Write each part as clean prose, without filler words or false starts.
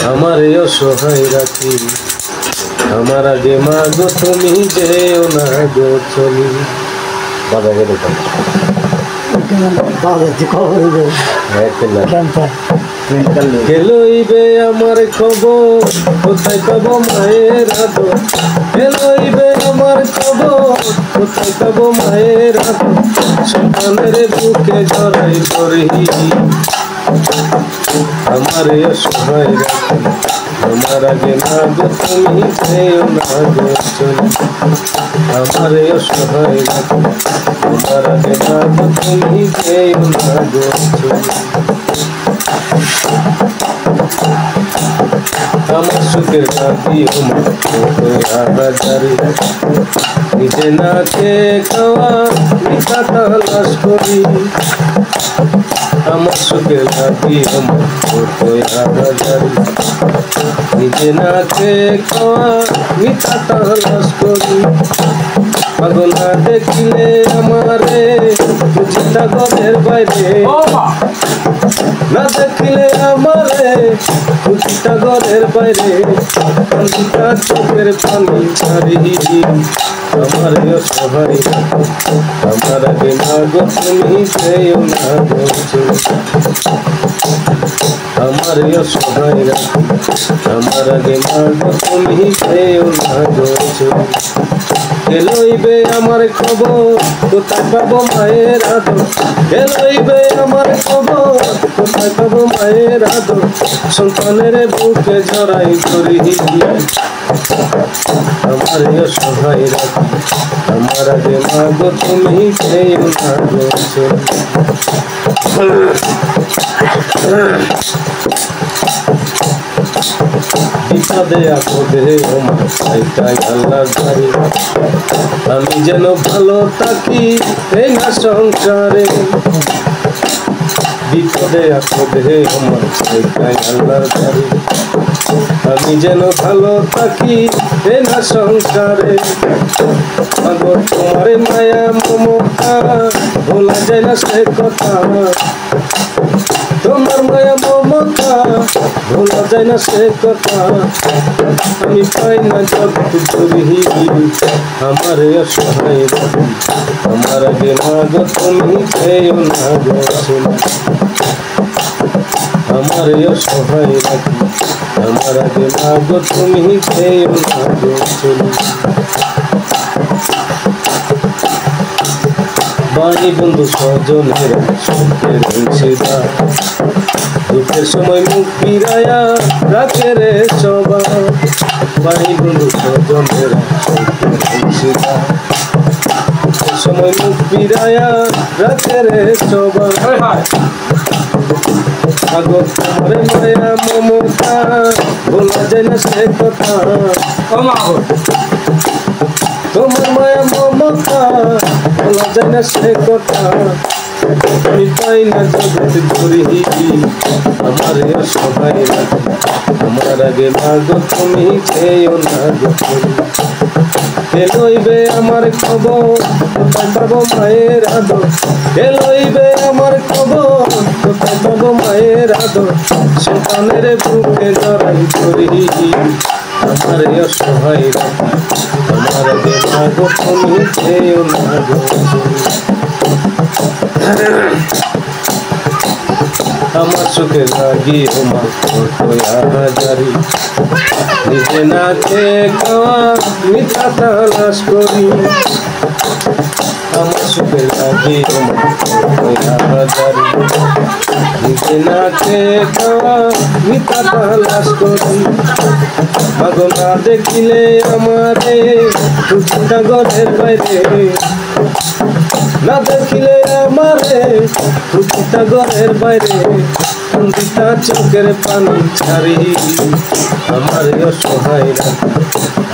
আমারে অসহায় রাখি আমার আগে মা গো তুমি যেও না গো চলি বাবা গেলে কে লইবে আমার খবর কোথায় পাবো মায়ের আদর কে লইবে আমার খবর কোথায় পাবো মায়ের আদর সন্তানের বুকে জড়াই ধরি আমারে অসহায় রাখি আমার আগে মা গো তুমি যেও না গো চলি আমারে অসহায় রাখি আমার আগে মা গো তুমি যেও না গো চলি আমার সুখের রাখি হাজারে নিজে না খেয়ে খাওয়া মিঠা তালাশ করি আমার সুখের রাখি হাজারে নিজে না খেয়ে খাওয়া মিঠা তালাশ করি পাগল না দেখিলে আমারে চিন্তা ঘরের বাইরে না দেখিলে আমারে চিন্তা ঘরের বাইরে কান্দিতা চোখের পানি ছাড়ি আমারে অসহায় আমার আগে মা গো তুমি যেও না গো আমারে অসহায় আমার আগে মা গো তুমি যেও না গো কে লইবে আমার খবর কোথায় পাবো মায়ের আদর কে লইবে আমার খবর কোথায় পাবো মায়ের আদর সন্তানের বুকে জড়াই ধরি আমার অসহায় রাখি আমার আগে মা গো তুমি যেও না গো বিপদে আপদে আল্লাহ জানি আমি যেন ভালো থাকি এই না সংসারে বিপদে আপদে আল্লাহ জানি আমি যেন ভালো থাকি এই না সংসারে আগর তোমার মায়া মমতা ভোলা যায় না সে কথা তোমার মায়া মমতা ভোলা যায় না সে কথা আমি পাই না জগৎ জুড়ি আমার অসহায় রাখি আমার আগে মা গো তুমি যেও না গো আমার অসহায় রাখি আমার আগে মা গো তুমি যেও না গো বাণী বন্ধু স্বজনেরা সুখের অংশীদার দুঃখের সময় মুখ ফিরায়া রাখে রে সবার বাণী বন্ধু স্বজনেরা সুখের অংশীদার দুঃখের সময় মুখ ফিরায়া রাখে রে সবার আগর তোমার মায়া মমতা ভোলা যায় না সে কথা তোমার মায়া মমতা ভোলা যায় না সে কথা আমি পাই না জগৎ ঘুরি আমার অসহায় রাখি আমার আগে মা গো তুমি যেও না গো কে লইবে আমার খবর কোথায় পাবো মায়ের আদর কে লইবে আমার খবর কোথায় পাবো মায়ের আদর সন্তানের বুকে জড়াই ধরি আমার অসহায় রাখি আমার আগে মা গো তুমি যেও না গো আমার সুখে লাগি আমার হাজারি নিজে না খেয়ে খাওয়া মিঠা তালাশ করি আমার সুখে লাগি আমার হাজারি নিজে না খেয়ে খাওয়া মিঠা তালাশ করি পাগল না দেখিলে আমারে চিন্তা ঘরের বাইরে না দেখিলে আমারে চিন্তা ঘরের বাইরে কান্দিতা চোখের পানি ছাড়ি আমার অসহায় রাখি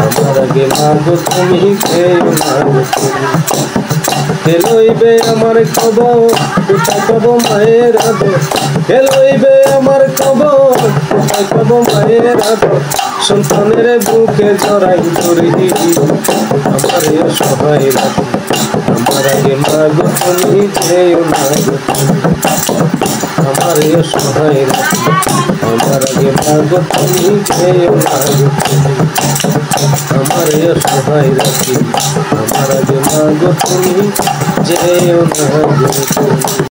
আমার আগে মা গো তুমি যেও না গো কে লইবে আমার খবর কোথায় পাবো মায়ের আদর কে লইবে আমার খবর কোথায় পাবো মায়ের আদর সন্তানের বুকে জড়াই ধরি আমার অসহায় রাখি আমার আগে মাগো তুমি যেও না গো আমার অসহায় রাখি আমার আগে মাগো তুমি যেও না গো আমার অসহায় রাখি আমার আগে মাগো তুমি যেও না গো।